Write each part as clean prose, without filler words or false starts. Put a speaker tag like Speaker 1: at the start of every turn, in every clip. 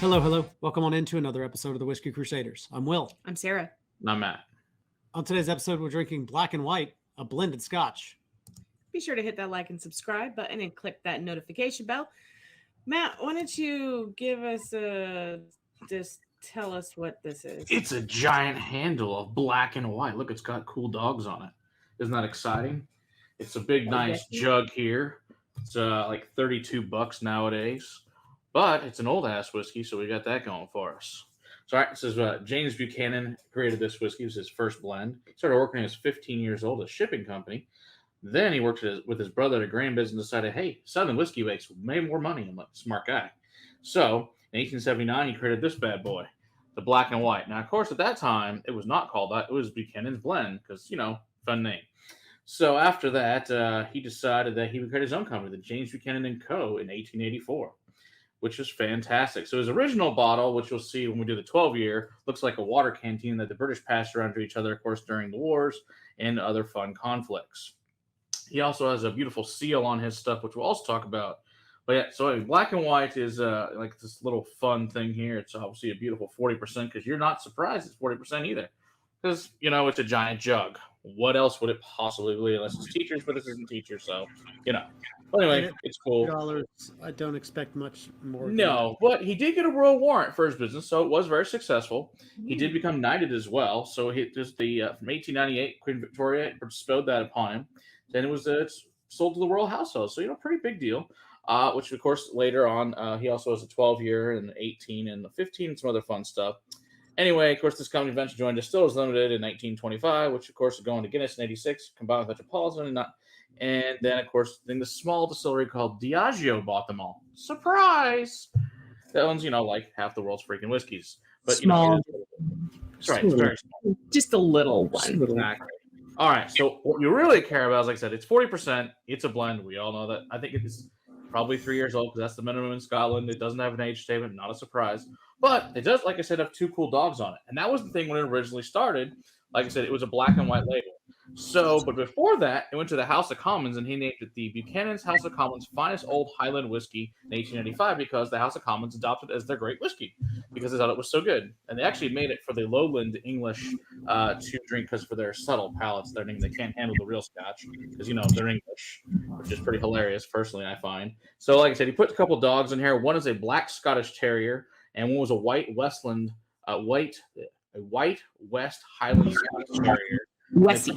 Speaker 1: Hello, hello. Welcome on into another episode of the Whiskey Crusaders. I'm Will.
Speaker 2: I'm Sarah.
Speaker 3: I'm Matt.
Speaker 1: On today's episode, we're drinking Black and White, a blended scotch.
Speaker 2: Be sure to hit that like and subscribe button and click that notification bell. Matt, why don't you just tell us what this is?
Speaker 3: It's a giant handle of black and white. Look, it's got cool dogs on it. Isn't that exciting? It's a big, nice jug here. It's like $32 nowadays. But it's an old-ass whiskey, so we got that going for us. So, all right, this is James Buchanan created this whiskey. It was his first blend. He started working when he was 15 years old at a shipping company. Then he worked with his brother at a grain business and decided, hey, Southern whiskey makes way more money. I'm like, smart guy. So, in 1879, he created this bad boy, the Black and White. Now, of course, at that time, it was not called that. It was Buchanan's Blend because, fun name. So, after that, he decided that he would create his own company, the James Buchanan Co. in 1884. Which is fantastic. So his original bottle, which you'll see when we do the 12-year, looks like a water canteen that the British passed around to each other, of course, during the wars and other fun conflicts. He also has a beautiful seal on his stuff, which we'll also talk about. But yeah, so Black and White is like this little fun thing here. It's obviously a beautiful 40% because you're not surprised it's 40% either. Because, it's a giant jug. What else would it possibly be unless it's teachers, but this isn't teachers, so, But anyway, it's cool.
Speaker 1: $1, I don't expect much more.
Speaker 3: No, but he did get a Royal Warrant for his business, so it was very successful. He did become knighted as well, so he just from 1898, Queen Victoria bestowed that upon him. Then it was sold to the royal household, so pretty big deal. Which of course later on, he also has a 12-year and an 18 and a 15, and some other fun stuff. Anyway, of course, this company eventually joined Distillers Limited in 1925, which of course is going to Guinness in 86, combined with Metropolitan, and then of course, the small distillery called Diageo bought them all. Surprise! That owns, like half the world's freaking whiskeys. But
Speaker 2: small.
Speaker 3: That's right, it's very small.
Speaker 2: Just a little one.
Speaker 3: Exactly. All right, so what you really care about, as I said, it's 40%. It's a blend. We all know that. I think it's probably 3 years old because that's the minimum in Scotland. It doesn't have an age statement, not a surprise. But it does, like I said, have 2 cool dogs on it. And that was the thing when it originally started. Like I said, it was a black and white label. So, but before that, it went to the House of Commons, and he named it the Buchanan's House of Commons Finest Old Highland Whiskey in 1895 because the House of Commons adopted it as their great whiskey because they thought it was so good. And they actually made it for the lowland English to drink because for their subtle palates, they can't handle the real Scotch because, they're English, which is pretty hilarious, personally, I find. So, like I said, he put a couple dogs in here. One is a black Scottish Terrier, and one was a white West Highland Scottish Terrier.
Speaker 2: Wessie.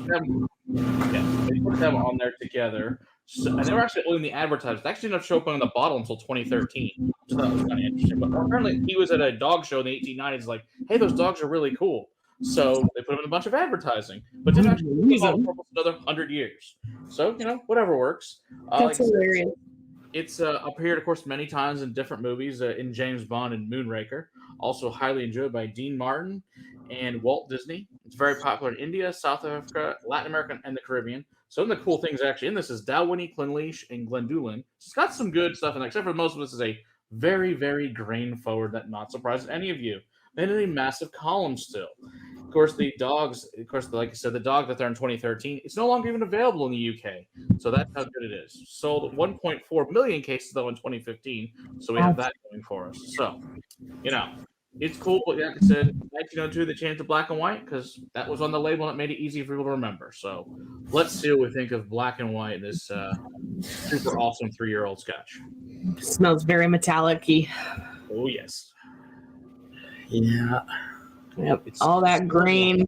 Speaker 3: They put them on there together. So, and they were actually only in the advertisement. They actually didn't show up on the bottle until 2013. So that was kind of interesting. But apparently he was at a dog show in the 1890s like, hey, those dogs are really cool. So they put them in a bunch of advertising. But didn't actually use them for another 100 years. So, whatever works.
Speaker 2: That's hilarious.
Speaker 3: It's appeared, of course, many times in different movies, in James Bond and Moonraker. Also highly enjoyed by Dean Martin and Walt Disney. It's very popular in India, South Africa, Latin America, and the Caribbean. Some of the cool things actually in this is Dalwhinnie, Clynelish, and Glendulin. It's got some good stuff in there, except for most of this is a very, very grain forward that not surprising any of you. And a massive column still. Of course, the dogs, like I said, the dog that they're in 2013, it's no longer even available in the UK. So that's how good it is. Sold 1.4 million cases, though, in 2015. So we have that going for us. So, it's cool. But like I said, 1902, they changed to black and white because that was on the label and it made it easy for people to remember. So let's see what we think of black and white, this super awesome 3-year-old Scotch.
Speaker 2: Smells very metallic-y.
Speaker 3: Oh, yes.
Speaker 1: Yeah.
Speaker 2: Yep. All that grain.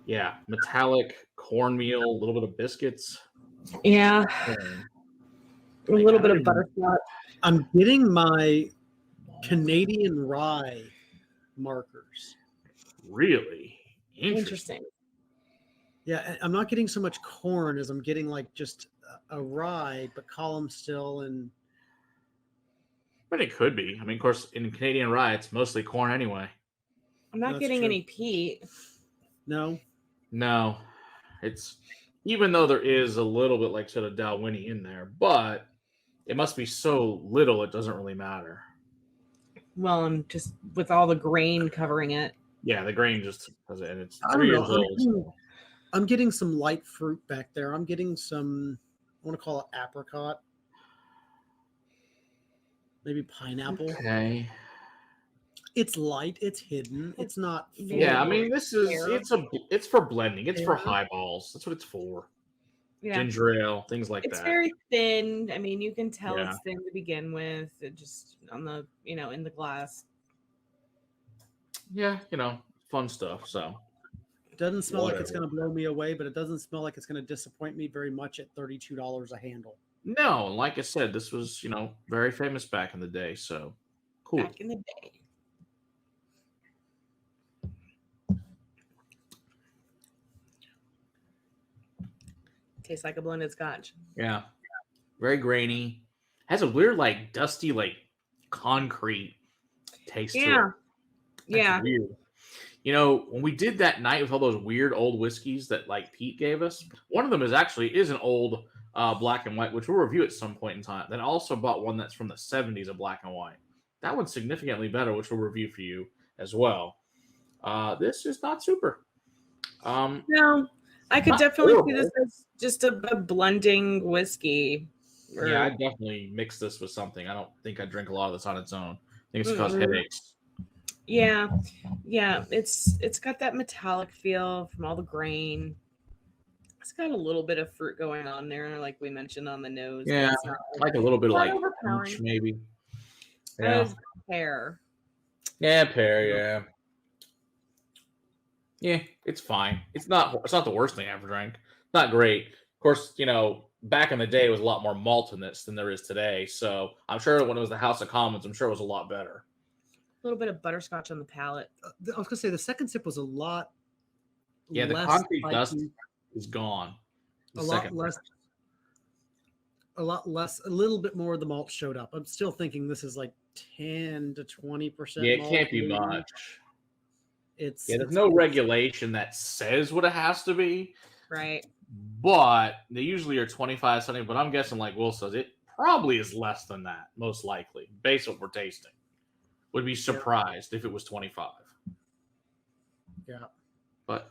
Speaker 3: Yeah. Metallic, cornmeal, a little bit of biscuits.
Speaker 2: Yeah. A little bit of butterscotch.
Speaker 1: I'm getting my Canadian rye markers.
Speaker 3: Really?
Speaker 2: Interesting.
Speaker 1: Yeah, I'm not getting so much corn as I'm getting like just a rye, but column still and.
Speaker 3: But it could be. I mean, of course, in Canadian rye, it's mostly corn anyway.
Speaker 2: I'm not getting any peat.
Speaker 1: No.
Speaker 3: It's even though there is a little bit like sort of Dalwhinnie in there, but it must be so little it doesn't really matter.
Speaker 2: Well, and just with all the grain covering it.
Speaker 3: Yeah, the grain just does it, and it's 3 years old.
Speaker 1: I'm getting some light fruit back there. I'm getting some, I want to call it apricot. maybe pineapple.
Speaker 3: Okay.
Speaker 1: It's light. It's hidden. It's not.
Speaker 3: Yeah, I
Speaker 1: full.
Speaker 3: mean, it's for blending. It's for
Speaker 1: Yeah.
Speaker 3: highballs. That's what it's for.
Speaker 2: Yeah.
Speaker 3: Ginger ale, things like
Speaker 2: It's
Speaker 3: that.
Speaker 2: very thin. I mean, you can tell
Speaker 3: Yeah.
Speaker 2: it's thin to begin with. It just on the, in the glass.
Speaker 3: Yeah, fun stuff. So
Speaker 1: Doesn't smell like it's
Speaker 3: Whatever.
Speaker 1: going to blow me away, but it doesn't smell like it's going to disappoint me very much at $32 a handle.
Speaker 3: no, like I said, this was very famous back in the day. So cool.
Speaker 2: Back in the day. Tastes like a blended scotch.
Speaker 3: Yeah, very grainy. Has a weird, like dusty, like concrete taste to it.
Speaker 2: Yeah.
Speaker 3: That's
Speaker 2: Yeah.
Speaker 3: weird. When we did that night with all those weird old whiskeys that like Pete gave us, one of them is an old black and white, which we'll review at some point in time. Then I also bought one that's from the 70s, a black and white. That one's significantly better, which we'll review for you as well. This is not super.
Speaker 2: No, I could
Speaker 3: Not
Speaker 2: definitely see
Speaker 3: horrible.
Speaker 2: this as just a blending whiskey. Or-
Speaker 3: Yeah, I definitely mix this with something. I don't think I drink a lot of this on its own. I think it's cause
Speaker 2: Mm-mm.
Speaker 3: headaches.
Speaker 2: yeah. It's got that metallic feel from all the grain. It's got a little bit of fruit going on there, like we mentioned on the nose. but
Speaker 3: Yeah,
Speaker 2: it's not
Speaker 3: like a little bit of
Speaker 2: Not
Speaker 3: like
Speaker 2: overpowering.
Speaker 3: peach, maybe.
Speaker 2: that
Speaker 3: Yeah,
Speaker 2: is pear.
Speaker 3: yeah, pear. Yeah, yeah, it's fine. It's not the worst thing I ever drank. Not great. Of course, back in the day, it was a lot more malt in this than there is today. So I'm sure when it was the House of Commons, I'm sure it was a lot better.
Speaker 2: A little bit of butterscotch on the palate.
Speaker 1: I was going to say the second sip was a lot.
Speaker 3: Yeah, the
Speaker 1: less
Speaker 3: concrete
Speaker 1: spicy,
Speaker 3: dust is gone. The
Speaker 1: a lot
Speaker 3: second
Speaker 1: less. A lot less. A little bit more of the malt showed up. I'm still thinking this is like 10 to 20%.
Speaker 3: Yeah, it
Speaker 1: malt,
Speaker 3: can't be
Speaker 1: maybe.
Speaker 3: much.
Speaker 1: It's
Speaker 3: Yeah, there's no regulation that says what it has to be,
Speaker 2: Right.
Speaker 3: but they usually are 25 something. But I'm guessing, like Will says, it probably is less than that, most likely, based on what we're tasting. Would be surprised if it was 25.
Speaker 1: Yeah.
Speaker 3: But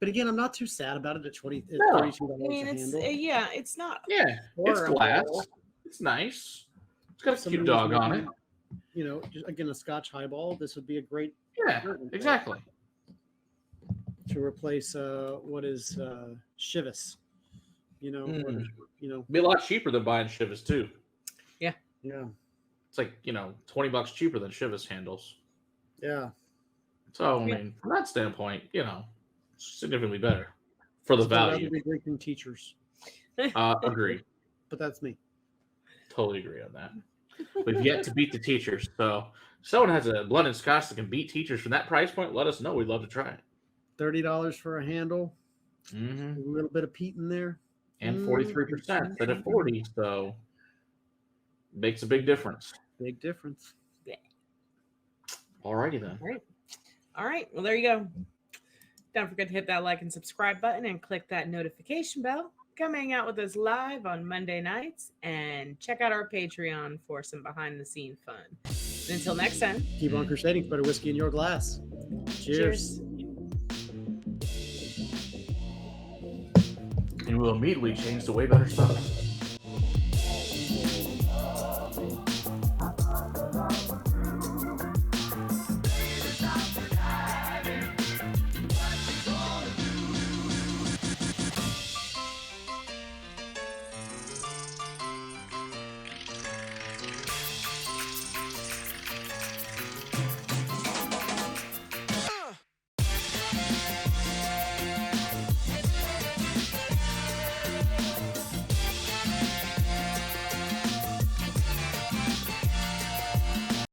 Speaker 1: But again, I'm not too sad about it at
Speaker 3: No.
Speaker 1: $32
Speaker 2: I mean,
Speaker 1: a
Speaker 2: it's
Speaker 1: handle.
Speaker 2: it's not
Speaker 3: yeah, it's
Speaker 2: horrible.
Speaker 3: glass. It's nice. It's got a
Speaker 1: Somebody
Speaker 3: cute
Speaker 1: was
Speaker 3: dog on it.
Speaker 1: making, just, again, a Scotch highball. This would be a great
Speaker 3: Yeah, exactly.
Speaker 1: to replace what is Chivas.
Speaker 3: Be a lot cheaper than buying Chivas too.
Speaker 1: Yeah,
Speaker 3: It's like $20 cheaper than Chivas handles.
Speaker 1: yeah.
Speaker 3: So I mean, from that standpoint, significantly better for the
Speaker 1: Still rather
Speaker 3: value.
Speaker 1: be drinking teachers,
Speaker 3: Agree.
Speaker 1: but that's me.
Speaker 3: Totally agree on that. We've yet to beat the teachers. So if someone has a blended scotch that can beat teachers from that price point, let us know. We'd love to try it.
Speaker 1: $30 for a handle,
Speaker 3: Mm-hmm.
Speaker 1: a little bit of peat in there.
Speaker 3: And 43% instead of 40. So makes a big difference.
Speaker 1: Big difference.
Speaker 3: Alrighty then.
Speaker 2: All right. Well, there you go. Don't forget to hit that like and subscribe button and click that notification bell. Come hang out with us live on Monday nights and check out our Patreon for some behind the scene fun. And until next time,
Speaker 1: Keep on crusading for better whiskey in your glass. Cheers.
Speaker 3: And we'll immediately change to way better stuff.